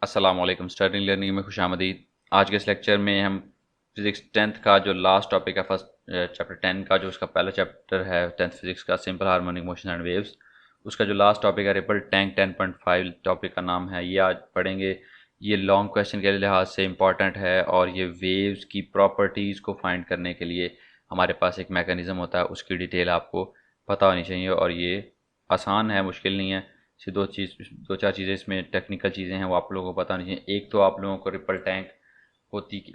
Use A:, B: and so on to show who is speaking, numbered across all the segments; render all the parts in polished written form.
A: अस्सलाम वालेकुम। Stirling learning में खुशामदीद। आज के इस लेक्चर में हम फिज़िक्स टेंथ का जो लास्ट टॉपिक है, फर्स्ट चैप्टर 10 का, जो उसका पहला चैप्टर है टेंथ फिज़िक्स का, simple harmonic motion and waves, उसका जो लास्ट टॉपिक है रिपल टैंक 10.5 टॉपिक का नाम है, ये आज पढ़ेंगे। ये लॉन्ग क्वेश्चन के लिहाज से इम्पॉर्टेंट है और ये वेव्स की प्रॉपर्टीज़ को फाइंड करने के लिए हमारे पास एक मैकेनिज़्म होता है, उसकी डिटेल आपको पता होनी चाहिए। और ये आसान है, मुश्किल नहीं है। से दो चार चीज़ें इसमें टेक्निकल चीज़ें हैं, वो आप लोगों को पता होनी चाहिए। एक तो आप लोगों को रिपल टैंक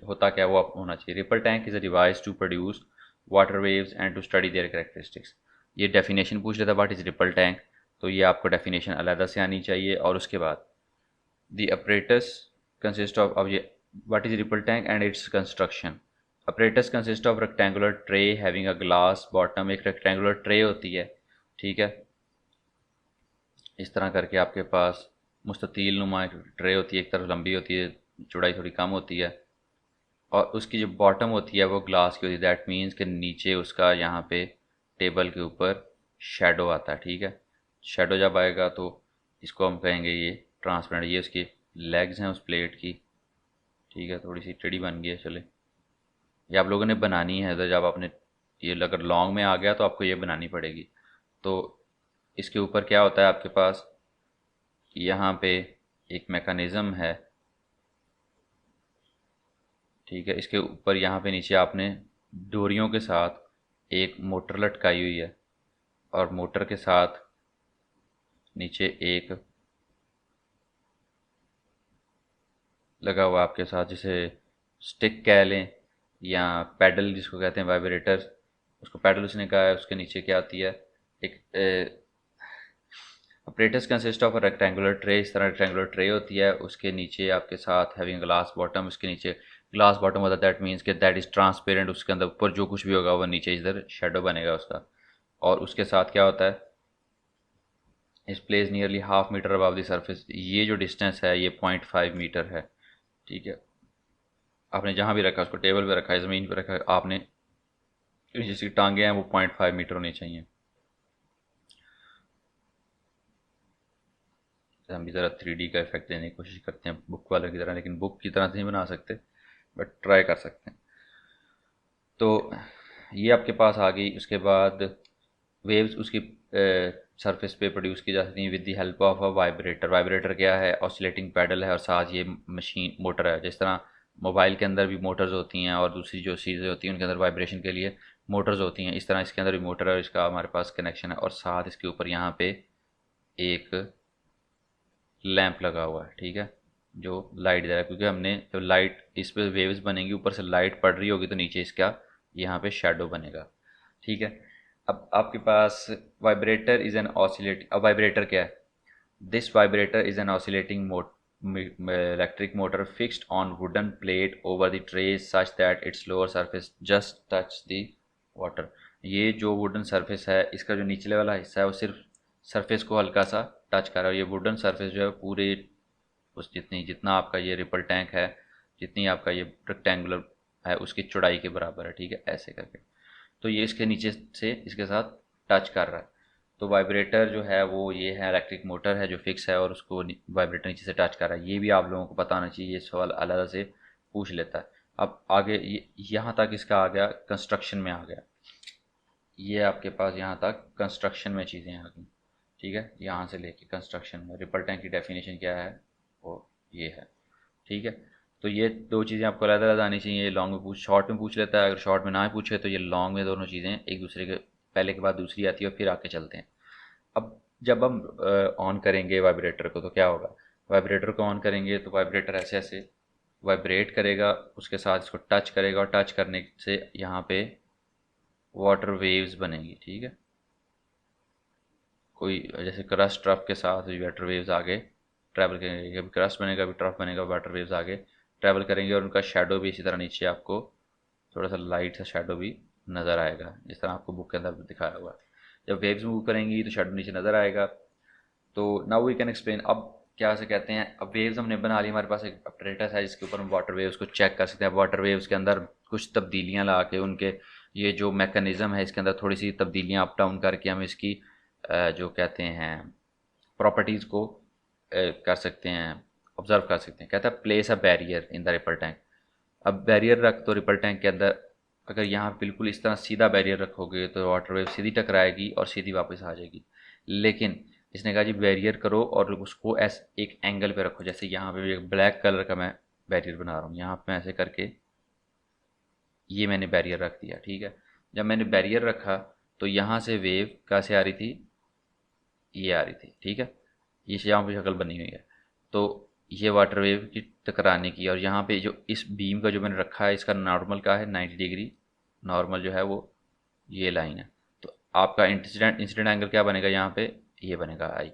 A: होता क्या, वो आप होना चाहिए। Ripple tank is a device to produce water waves and to study their characteristics. ये डेफिनेशन पूछ लेता, व्हाट इज़ रिपल टैंक, तो ये आपको डेफिनेशन अलग से आनी चाहिए। और उसके बाद द अपरेटस कंसिस्ट ऑफ, अब ये what is ripple tank and its construction. Apparatus consist of rectangular tray having a glass bottom. एक रेक्टेंगुलर ट्रे होती है, ठीक है, इस तरह करके आपके पास मुस्ततील नुमा एक ट्रे होती है, एक तरफ लंबी होती है, चौड़ाई थोड़ी कम होती है, और उसकी जो बॉटम होती है वो ग्लास की होती है। दैट मीन्स कि नीचे उसका यहाँ पे टेबल के ऊपर शेडो आता है, ठीक है। शेडो जब आएगा तो इसको हम कहेंगे ये ट्रांसपेरेंट। ये उसकी लेग्स हैं उस प्लेट की, ठीक है, थोड़ी सी टेढ़ी बन गई है, चले। ये आप लोगों ने बनानी है, तो जब आपने ये अगर लॉन्ग में आ गया तो आपको ये बनानी पड़ेगी। तो इसके ऊपर क्या होता है आपके पास, यहाँ पे एक मैकेनिज़्म है, ठीक है। इसके ऊपर यहाँ पे नीचे आपने डोरियों के साथ एक मोटर लटकाई हुई है, और मोटर के साथ नीचे एक लगा हुआ आपके साथ, जिसे स्टिक कह लें या पैडल जिसको कहते हैं, वाइब्रेटर, उसको पैडल उसने कहा है। उसके नीचे क्या आती है, एक apparatus consist of a rectangular tray. इस तरह रेक्टेंगुलर ट्रे होती है, उसके नीचे आपके साथ हैविंग ग्लास बॉटम। उसके नीचे ग्लास बॉटम होता है, दैट मीन्स कि दैट इज़ ट्रांसपेरेंट। उसके अंदर ऊपर जो कुछ भी होगा वो नीचे इधर शेडो बनेगा उसका। और उसके साथ क्या होता है, is place nearly half metre above the surface. ये जो डिस्टेंस है ये 0.5 मीटर है, ठीक है। आपने जहाँ भी रखा, उसको टेबल पे रखा है, ज़मीन पे रखा है, आपने जिसकी टांगे हैं वो 0.5 मीटर होनी चाहिए। हम भी ज़रा 3D का इफेक्ट देने की कोशिश करते हैं बुक वाले की तरह, लेकिन बुक की तरह से नहीं बना सकते, बट ट्राई कर सकते हैं। तो ये आपके पास आ गई। उसके बाद वेव्स उसकी सरफेस पे प्रोड्यूस की जा सकती हैं with the help of a vibrator. Vibrator क्या है, ऑसिलेटिंग पैडल है, और साथ ये मशीन मोटर है। जिस तरह मोबाइल के अंदर भी मोटर्स होती हैं और दूसरी जो चीज़ें होती हैं उनके अंदर वाइब्रेशन के लिए मोटर्स होती हैं, इस तरह इसके अंदर भी मोटर है और इसका हमारे पास कनेक्शन है। और साथ इसके ऊपर यहाँ पे एक लैंप लगा हुआ है, ठीक है, जो लाइट दे रहा है, क्योंकि हमने जब लाइट इस पर वेव्स बनेंगी, ऊपर से लाइट पड़ रही होगी, तो नीचे इसका यहाँ पे शेडो बनेगा, ठीक है। अब आपके पास वाइब्रेटर इज़ एन ऑसिलेट। अब वाइब्रेटर क्या है, this vibrator is an oscillating mot electric motor fixed on wooden plate over the tray such that its lower surface just touch the water. ये जो वुडन सरफेस है, इसका जो निचले वाला हिस्सा है वो सिर्फ सरफेस को हल्का सा टच कर रहा है। ये वुडन सरफेस जो है पूरे उस जितना आपका ये रिपल टैंक है, जितनी आपका ये रेक्टेंगुलर है, उसकी चौड़ाई के बराबर है, ठीक है, ऐसे करके। तो ये इसके नीचे से इसके साथ टच कर रहा है। तो वाइब्रेटर जो है वो ये है, इलेक्ट्रिक मोटर है जो फिक्स है, और उसको वाइब्रेटर नीचे से टच कर रहा है। ये भी आप लोगों को पता होना चाहिए, ये सवाल अलग से पूछ लेता है। अब आगे यहाँ तक इसका आ गया, कंस्ट्रक्शन में आ गया। ये आपके पास यहाँ तक कंस्ट्रक्शन में चीज़ें आ गई, ठीक है। यहाँ से लेके कंस्ट्रक्शन में रिपल टैंक की डेफिनेशन क्या है, वो ये है, ठीक है। तो ये दो चीज़ें आपको अलग अलग आनी चाहिए। लॉन्ग में शॉर्ट में पूछ लेता है, अगर शॉर्ट में ना पूछे तो ये लॉन्ग में दोनों चीज़ें एक दूसरे के पहले के बाद दूसरी आती है, और फिर आके चलते हैं। अब जब हम ऑन करेंगे वाइब्रेटर को तो क्या होगा, वाइब्रेटर को ऑन करेंगे तो वाइब्रेटर ऐसे ऐसे वाइब्रेट करेगा, उसके साथ इसको टच करेगा, और टच करने से यहाँ पे वाटर वेव्स बनेंगी, ठीक है। कोई जैसे क्रस्ट ट्रफ के साथ वाटर वेव्स आगे ट्रैवल करेंगे, कभी क्रस्ट बनेगा, कभी ट्रफ बनेगा, वाटर वेव्स आगे ट्रैवल करेंगे, और उनका शेडो भी इसी तरह नीचे आपको थोड़ा सा लाइट सा शेडो भी नज़र आएगा, जिस तरह आपको बुक के अंदर दिखाया हुआ है। जब वेव्स मूव करेंगी तो शेडो नीचे नज़र आएगा। तो नाउ वी कैन एक्सप्लेन। अब क्या से कहते हैं, अब वेव्स हमने बना ली, हमारे पास एक अपरेटस है जिसके ऊपर हम वाटर वेव्स को चेक कर सकते हैं। वाटर वेव्स के अंदर कुछ तब्दीलियाँ ला के, उनके ये जो मैकेनिज़्म है इसके अंदर थोड़ी सी तब्दीलियाँ अप डाउन करके हम इसकी जो कहते हैं प्रॉपर्टीज़ को कर सकते हैं, ऑब्जर्व कर सकते हैं। कहता है place a barrier in the ripple tank. अब बैरियर रख तो रिपल टैंक के अंदर, अगर यहाँ बिल्कुल इस तरह सीधा बैरियर रखोगे तो वाटर वेव सीधी टकराएगी और सीधी वापस आ जाएगी। लेकिन इसने कहा जी बैरियर करो और उसको एक एंगल पे रखो। जैसे यहाँ पे एक ब्लैक कलर का मैं बैरियर बना रहा हूँ, यहाँ पे ऐसे करके ये मैंने बैरियर रख दिया, ठीक है। जब मैंने बैरियर रखा तो यहाँ से वेव कैसे आ रही थी, ये आ रही थी, ठीक है। ये यहाँ पे शक्ल बनी हुई है। तो ये वाटर वेव की टकराने की, और यहाँ पे जो इस बीम का जो मैंने रखा है इसका नॉर्मल का है 90 डिग्री, नॉर्मल जो है वो ये लाइन है। तो आपका इंसिडेंट एंगल क्या बनेगा यहाँ पे, ये बनेगा आई।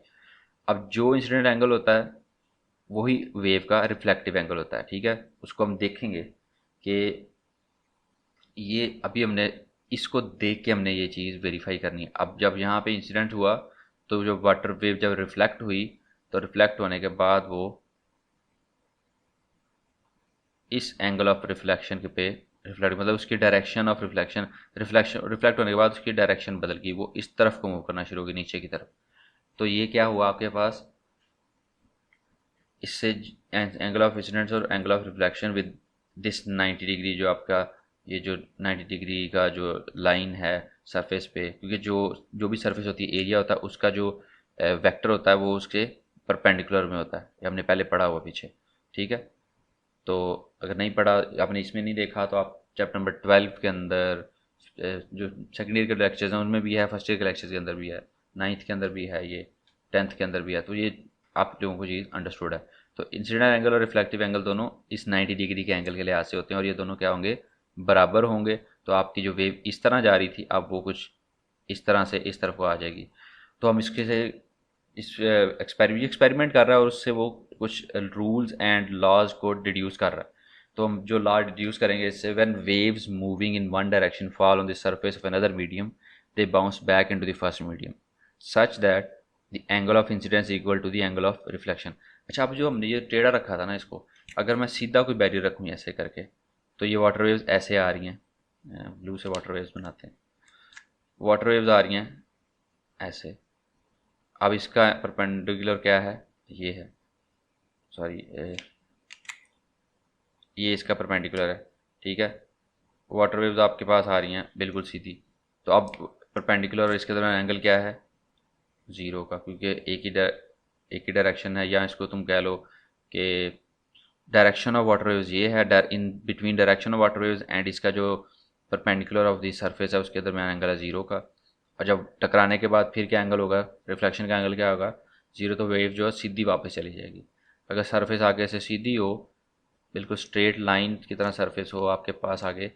A: अब जो इंसिडेंट एंगल होता है वही वेव का रिफ्लेक्टिव एंगल होता है, ठीक है। उसको हम देखेंगे कि ये अभी हमने इसको देख के हमने ये चीज़ वेरीफाई करनी है। अब जब यहाँ पे इंसिडेंट हुआ तो जो वाटर वेव जब रिफ्लेक्ट हुई तो रिफ्लेक्ट होने के बाद वो इस एंगल ऑफ रिफ्लेक्शन के पे रिफ्लेक्ट, मतलब उसकी डायरेक्शन ऑफ रिफ्लेक्ट होने के बाद उसकी डायरेक्शन बदल गई, वो इस तरफ को मूव करना शुरू हो गई, नीचे की तरफ। तो ये क्या हुआ आपके पास, इससे एंगल ऑफ इंसिडेंस और angle of reflection with this 90 degree, जो आपका ये जो 90 डिग्री का जो लाइन है सरफेस पे, क्योंकि जो जो भी सरफेस होती है एरिया होता है उसका जो वेक्टर होता है वो उसके परपेंडिकुलर में होता है। ये हमने पहले पढ़ा हुआ पीछे, ठीक है। तो अगर नहीं पढ़ा, आपने इसमें नहीं देखा, तो आप चैप्टर नंबर 12 के अंदर जो सेकेंड ईयर के लेक्चर्स हैं उनमें भी है, फर्स्ट ईयर के लेक्चर्स के अंदर भी है, 9th के अंदर भी है, ये 10th के अंदर भी है। तो ये आप लोगों को चीज़ अंडरस्टूड है। तो इंसिडेंट एंगल और रिफ्लेक्टिव एंगल दोनों इस 90 डिग्री के एंगल के लिहाज से होते हैं, और ये दोनों क्या होंगे, बराबर होंगे। तो आपकी जो वेव इस तरह जा रही थी अब वो कुछ इस तरह से इस तरफ को आ जाएगी। तो हम इसके से इस एक्सपेरिमेंट कर रहा है और उससे वो कुछ रूल्स एंड लॉज को डिड्यूस कर रहा है। तो हम जो लॉ डिड्यूस करेंगे इससे, when waves moving in one direction fall on the surface of another medium they bounce back into the first medium such that the angle of incidence equal to the angle of reflection. अच्छा, अब जो हमने ये टेढ़ा रखा था ना, इसको अगर मैं सीधा कोई बैरियर रखूँ ऐसे करके तो ये वाटर वेव्स ऐसे आ रही हैं, ब्लू से वाटर वेव्स बनाते हैं, वाटर वेव्स आ रही हैं ऐसे। अब इसका परपेंडिकुलर क्या है, ये है, सॉरी ये इसका परपेंडिकुलर है, ठीक है। वाटर वेव्स आपके पास आ रही हैं बिल्कुल सीधी। तो अब परपेंडिकुलर और इसके दरमियान एंगल क्या है, ज़ीरो का, क्योंकि एक ही डायरेक्शन है। या इसको तुम कह लो कि डायरेक्शन ऑफ वाटर वेव्स ये है, in between direction of water waves and इसका जो परपेंडिकुलर ऑफ दी सरफेस है उसके दरमियान एंगल है ज़ीरो का। और जब टकराने के बाद फिर क्या एंगल होगा, रिफ्लेक्शन का एंगल क्या होगा, ज़ीरो। तो वेव जो है सीधी वापस चली जाएगी। अगर सरफेस आगे से सीधी हो, बिल्कुल स्ट्रेट लाइन की तरह सरफेस हो आपके पास आगे,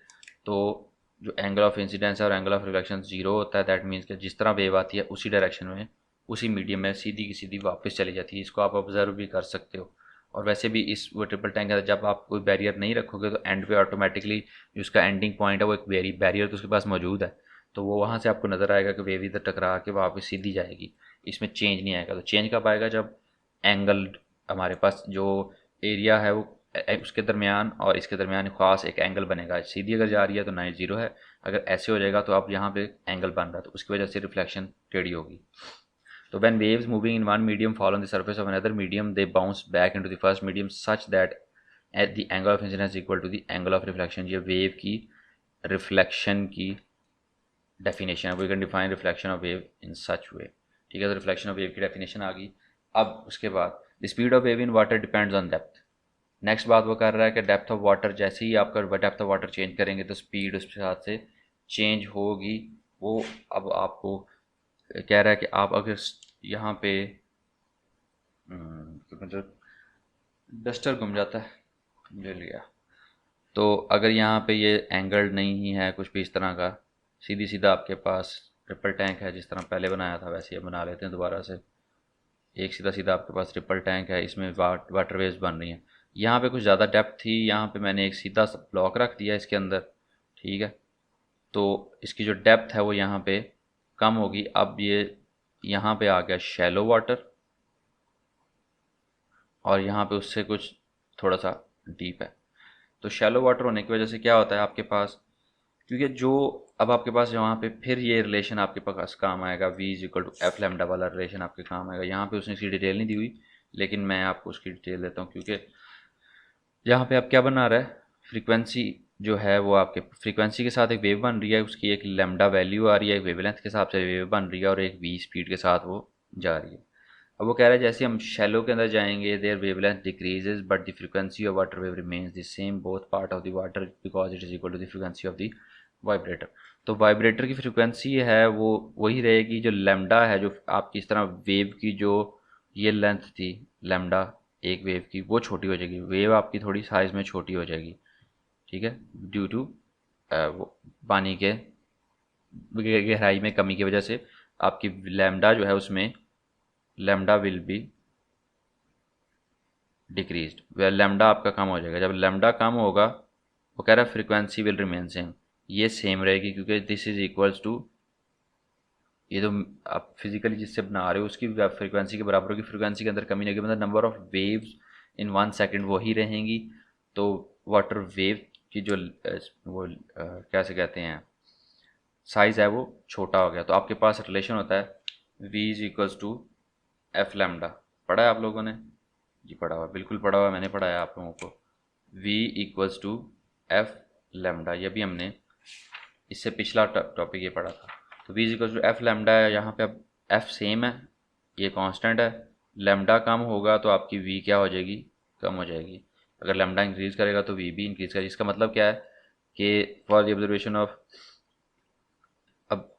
A: तो जो एंगल ऑफ इंसिडेंस है और एंगल ऑफ रिफ्लेक्शन ज़ीरो होता है। दैट मीन्स कि जिस तरह वेव आती है उसी डायरेक्शन में, उसी मीडियम में सीधी की सीधी वापस चली जाती है। इसको आप ऑब्जर्व भी कर सकते हो। और वैसे भी इस वो ट्रिपल टैंक है, जब आप कोई बैरियर नहीं रखोगे तो एंड पे ऑटोमेटिकली जो उसका एंडिंग पॉइंट है वो एक बैरियर तो उसके पास मौजूद है, तो वो वहाँ से आपको नज़र आएगा कि वेव इधर टकरा के वापस सीधी जाएगी, इसमें चेंज नहीं आएगा। तो चेंज कब आएगा, जब एंगल हमारे पास जो एरिया है वो उसके दरमियान और इसके दरमियान ख़ास एक एंगल बनेगा। सीधी अगर जा रही है तो 90 है, अगर ऐसे हो जाएगा तो अब यहाँ पे एंगल बन रहा है, तो उसकी वजह से रिफ्लेक्शन टेढ़ी होगी। तो when waves moving in one medium fall on the surface of another medium they bounce back into the first medium such that at the angle of incidence equal to the angle of reflection। ये wave की reflection की definition है। We can define reflection of wave in such way, ठीक है। तो reflection of wave की definition आ गई। अब उसके बाद the speed of wave in water depends on depth. Next बात वो कर रहा है कि डेप्थ ऑफ वाटर, जैसे ही आपका डेप्थ ऑफ वाटर चेंज करेंगे तो स्पीड उसके साथ से चेंज होगी। वो अब आपको कह रहा है कि आप अगर यहाँ पे मतलब डस्टर घूम जाता है, ले लिया, तो अगर यहाँ पे ये एंगल नहीं है कुछ भी इस तरह का, सीधी सीधा आपके पास ट्रिपल टैंक है, जिस तरह पहले बनाया था वैसे ये बना लेते हैं दोबारा से। एक सीधा सीधा आपके पास ट्रिपल टैंक है, इसमें वाटर वेव्स बन रही हैं। यहाँ पे कुछ ज़्यादा डेप्थ थी, यहाँ पे मैंने एक सीधा ब्लॉक रख दिया इसके अंदर, ठीक है। तो इसकी जो डेप्थ है वो यहाँ पे कम होगी। अब ये यहाँ पे आ गया शैलो वाटर, और यहाँ पे उससे कुछ थोड़ा सा डीप है। तो शैलो वाटर होने की वजह से क्या होता है आपके पास, क्योंकि जो अब आपके पास यहाँ पे फिर ये रिलेशन आपके पास काम आएगा, v is equal to f lambda वाला रिलेशन आपके काम आएगा। यहाँ पे उसने इसकी डिटेल नहीं दी हुई, लेकिन मैं आपको उसकी डिटेल देता हूँ, क्योंकि यहाँ पे आप क्या बना रहा है, फ्रीक्वेंसी जो है वो आपके फ्रीक्वेंसी के साथ एक वेव बन रही है, उसकी एक लैम्डा वैल्यू आ रही है, एक वेवलेंथ के हिसाब से वेव बन रही है, और एक वी स्पीड के साथ वो जा रही है। अब वो कह रहा है जैसे हम शैलो के अंदर जाएंगे, their wavelength decreases but the frequency of water wave remains the same both part of the water because it is equal to the frequency of the vibrator. तो वाइब्रेटर की फ्रीक्वेंसी है वो वही रहेगी, जो लैम्डा है, जो आपकी इस तरह वेव की जो ये लेंथ थी लैम्डा एक वेव की, वो छोटी हो जाएगी, वेव आपकी थोड़ी साइज़ में छोटी हो जाएगी, ठीक है, ड्यू टू वो पानी के गहराई में कमी की वजह से आपकी लैम्डा जो है उसमें lambda will be decreased, way lambda आपका कम हो जाएगा। जब लैम्डा कम होगा, वो कह रहा है फ्रीक्वेंसी विल रिमेन सेम, ये सेम रहेगी, क्योंकि दिस इज इक्वल्स टू, ये तो आप फिजिकली जिससे बना रहे हो उसकी फ्रीक्वेंसी के बराबर होगी, फ्रीक्वेंसी के अंदर कमी नहीं होगी, मतलब number of waves in 1 second वही रहेंगी। तो वाटर वेव की जो वो कैसे कहते हैं साइज़ है वो छोटा हो गया। तो आपके पास रिलेशन होता है v is equals to f lambda. पढ़ा है आप लोगों ने? जी पढ़ा हुआ, बिल्कुल पढ़ा हुआ, मैंने पढ़ाया आप लोगों को। v equals to f lambda, ये भी हमने इससे पिछला टॉपिक ये पढ़ा था। तो v is equals to f lambda है, यहाँ पे अब f सेम है, ये कांस्टेंट है, लैम्डा कम होगा तो आपकी v क्या हो जाएगी, कम हो जाएगी। अगर लैम्डा इंक्रीज़ करेगा तो v भी इंक्रीज़ करेगा। इसका मतलब क्या है कि फॉर द ऑब्जर्वेशन ऑफ, अब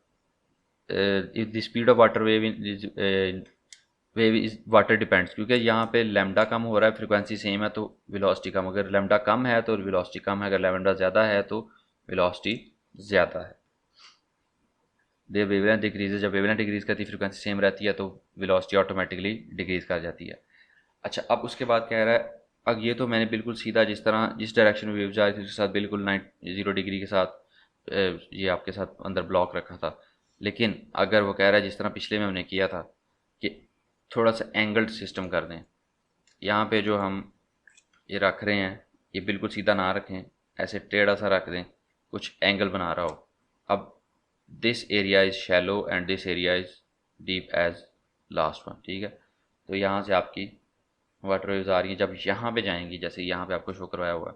A: the speed of water wave is water depends, क्योंकि यहाँ पे लैम्डा कम हो रहा है, फ्रीक्वेंसी सेम है तो वेलोसिटी कम, अगर लैम्डा कम है तो वेलोसिटी कम है, अगर लैम्डा ज़्यादा है तो वेलोसिटी ज़्यादा है। दे वेवलेंथ डिक्रीज, जब वेवलेंथ डिक्रीज करती है फ्रीक्वेंसी सेम रहती है तो वेलोसिटी ऑटोमेटिकली डिक्रीज कर जाती है। अच्छा, अब उसके बाद कह रहा है, अब ये तो मैंने बिल्कुल सीधा जिस तरह जिस डायरेक्शन में वेव जा रही थी उसके साथ बिल्कुल 0 डिग्री के साथ ये आपके साथ अंदर ब्लॉक रखा था। लेकिन अगर वो कह रहा है जिस तरह पिछले में हमने किया था कि थोड़ा सा एंगल्ड सिस्टम कर दें, यहाँ पे जो हम ये रख रहे हैं ये बिल्कुल सीधा ना रखें, ऐसे टेढ़ा सा रख दें, कुछ एंगल बना रहा हो। अब this area is shallow and this area is deep as last one, ठीक है। तो यहाँ से आपकी वाटर वेव्स आ रही हैं, जब यहाँ पे जाएंगी, जैसे यहाँ पे आपको शो करवाया हुआ,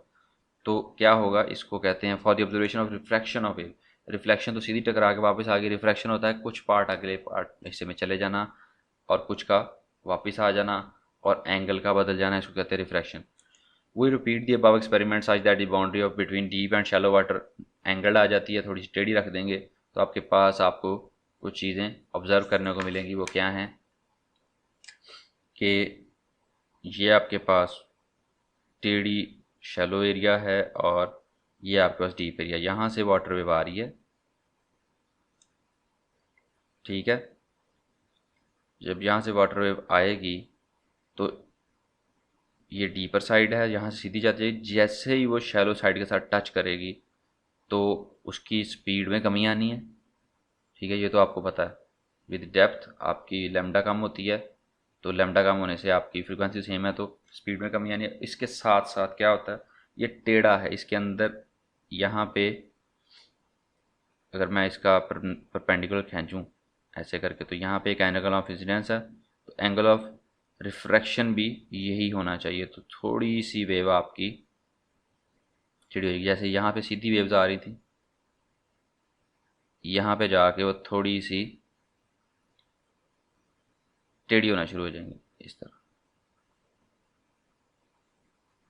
A: तो क्या होगा, इसको कहते हैं for the observation of refraction of wave. Reflection तो सीधी टकरा के वापस आ गई, रिफ्रैक्शन होता है कुछ पार्ट अगले पार्ट हिस्से में चले जाना और कुछ का वापस आ जाना और एंगल का बदल जाना, इसको कहते हैं refraction. We repeat the above experiment such that the boundary of between deep and shallow water angle आ जाती है, थोड़ी सी टेढ़ी रख देंगे तो आपके पास आपको कुछ चीज़ें ऑब्जर्व करने को मिलेंगी। वो क्या हैं कि ये आपके पास टेढ़ी शैलो एरिया है और ये आपके पास डीप एरिया, यहाँ से वाटर वेव आ रही है, ठीक है। जब यहाँ से वाटर वेव आएगी तो ये डीपर साइड है, यहाँ से सीधी जाती है, जैसे ही वो शैलो साइड के साथ टच करेगी तो उसकी स्पीड में कमी आनी है, ठीक है, ये तो आपको पता है। विद डेप्थ आपकी लैम्डा कम होती है, तो लैम्डा कम होने से आपकी फ्रीक्वेंसी सेम है तो स्पीड में कमी आनी है। इसके साथ साथ क्या होता है, ये टेढ़ा है, इसके अंदर यहाँ पे अगर मैं इसका परपेंडिकुलर खींचूँ ऐसे करके तो यहाँ पे एक एंगल ऑफ इंसिडेंस है, तो एंगल ऑफ रिफ्रैक्शन भी यही होना चाहिए। तो थोड़ी सी वेव आपकी टेढ़ी होगी, जैसे यहाँ पे सीधी वेव्स आ रही थी, यहाँ पे जाके वो थोड़ी सी टेढ़ी होना शुरू हो जाएंगी, इस तरह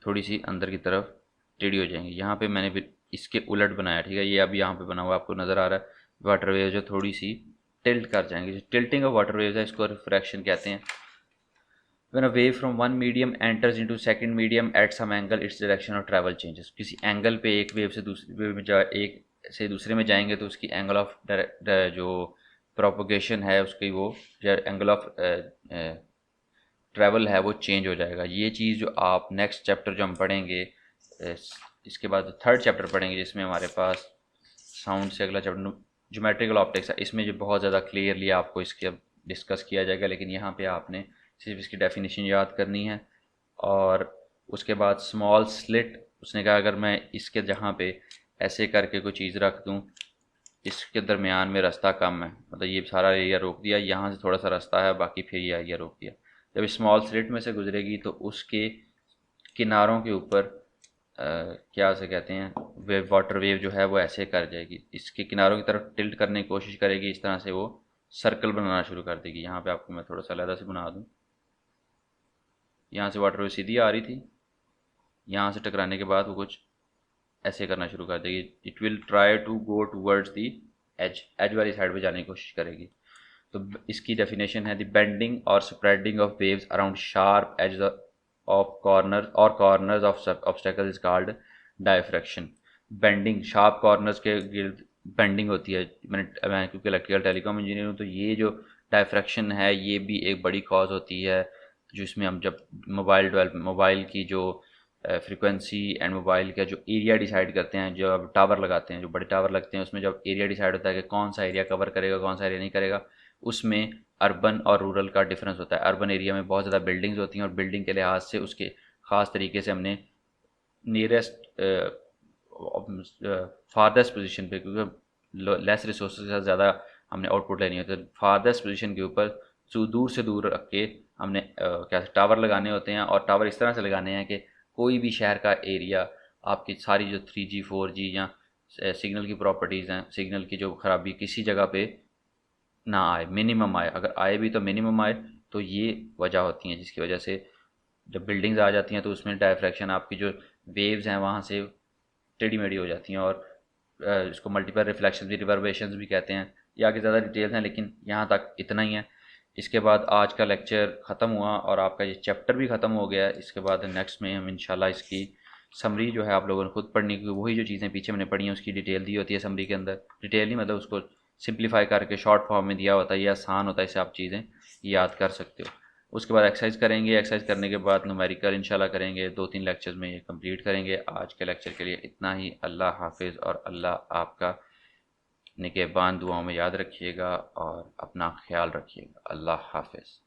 A: थोड़ी सी अंदर की तरफ टेढ़ी हो जाएंगी। यहाँ पे मैंने फिर इसके उलट बनाया, ठीक है, ये अब यहाँ पे बना हुआ आपको नज़र आ रहा है। वाटर वेव जो थोड़ी सी टिल्ट कर जाएंगे, जो टिल्टिंग ऑफ वाटर वेव है इसको रिफ्रैक्शन कहते हैं। When a wave from one medium enters into second medium at some angle, its direction of travel changes। किसी एंगल पे एक वेव से दूसरी वेव में एक से दूसरे में जाएंगे तो उसकी एंगल ऑफ जो प्रोपोगेशन है उसकी वो एंगल ऑफ ट्रैवल है वो चेंज हो जाएगा। ये चीज़ जो आप नेक्स्ट चैप्टर जो हम पढ़ेंगे, इसके बाद थर्ड चैप्टर पढ़ेंगे जिसमें हमारे पास साउंड से अगला चैप्टर ज्योमेट्रिकल ऑप्टिक्स है, इसमें जो बहुत ज़्यादा क्लियरली आपको इसके डिस्कस किया जाएगा। लेकिन यहाँ पे आपने सिर्फ इसकी डेफिनेशन याद करनी है। और उसके बाद स्मॉल स्लिट, उसने कहा अगर मैं इसके जहाँ पे ऐसे करके कोई चीज़ रख दूँ, इसके दरमियान में रास्ता कम है, मतलब ये सारा एरिया रोक दिया, यहाँ से थोड़ा सा रास्ता है बाकी फिर ये एरिया रोक दिया, जब स्मॉल स्लिट में से गुजरेगी तो उसके किनारों के ऊपर क्या उसे कहते हैं, वेव, वाटर वेव जो है वो ऐसे कर जाएगी, इसके किनारों की तरफ टिल्ट करने की कोशिश करेगी, इस तरह से वो सर्कल बनाना शुरू कर देगी। यहाँ पे आपको मैं थोड़ा सा अलग से बना दूँ। यहाँ से वाटर वेव सीधी आ रही थी, यहाँ से टकराने के बाद वो कुछ ऐसे करना शुरू कर देगी। It will try to go towards the edge, edge वाली साइड पे जाने की कोशिश करेगी। तो इसकी डेफिनेशन है द बेंडिंग और spreading of waves around sharp edge of corner और corners of obstacle is called diffraction. Bending, sharp corners के गिर्द बेंडिंग होती है। मैं क्योंकि इलेक्ट्रिकल टेलीकॉम इंजीनियर हूँ, तो ये जो डायफ्रैक्शन है ये भी एक बड़ी कॉज होती है, जिसमें हम जब मोबाइल की जो फ्रीक्वेंसी एंड मोबाइल का जो एरिया डिसाइड करते हैं, जो अब टावर लगाते हैं, जो बड़े टावर लगते हैं, उसमें जब एरिया डिसाइड होता है कि कौन सा एरिया कवर करेगा कौन सा एरिया नहीं करेगा, उसमें अर्बन और रूरल का डिफरेंस होता है। अर्बन एरिया में बहुत ज़्यादा बिल्डिंग्स होती हैं और बिल्डिंग के लिहाज से उसके ख़ास तरीके से हमने नियरेस्ट फारदेस्ट पोजीशन पे, क्योंकि लेस रिसोर्स के साथ ज़्यादा हमने आउटपुट लेनी होती है, तो फारदेस्ट पोजीशन के ऊपर दूर से दूर रख के हमने क्या टावर लगाने होते हैं। और टावर इस तरह से लगाने हैं कि कोई भी शहर का एरिया, आपकी सारी जो 3G 4G या सिग्नल की प्रॉपर्टीज़ हैं, सिग्नल की जो ख़राबी किसी जगह पे ना आए, मिनिमम आए, अगर आए भी तो मिनिमम आए। तो ये वजह होती हैं जिसकी वजह से जब बिल्डिंग्स आ जाती हैं तो उसमें डायफ्रैक्शन, आपकी जो वेव्स हैं वहाँ से टेढ़ी मेढ़ी हो जाती हैं, और इसको मल्टीपल रिफ्लेक्शन भी, रिवर्बरेशंस भी कहते हैं। ये आगे ज़्यादा डिटेल्स हैं, लेकिन यहाँ तक इतना ही है। इसके बाद आज का लेक्चर ख़त्म हुआ और आपका ये चैप्टर भी ख़त्म हो गया। इसके बाद नेक्स्ट में हम इंशाल्लाह इसकी समरी जो है आप लोगों ने खुद पढ़नी, क्योंकि वही जो चीज़ें पीछे मैंने पढ़ी हैं उसकी डिटेल दी होती है समरी के अंदर। डिटेल नहीं मतलब उसको सिंप्लीफाई करके शॉर्ट फॉर्म में दिया होता है, ये आसान होता है, इससे आप चीज़ें याद कर सकते हो। उसके बाद एक्सरसाइज करेंगे, एक्सरसाइज करने के बाद न्यूमेरिकल इंशाल्लाह करेंगे, 2-3 लेक्चर्स में ये कंप्लीट करेंगे। आज के लेक्चर के लिए इतना ही। अल्लाह हाफिज़, और अल्लाह आपका निगहबान दुआओं में याद रखिएगा और अपना ख्याल रखिएगा। अल्लाह हाफिज़।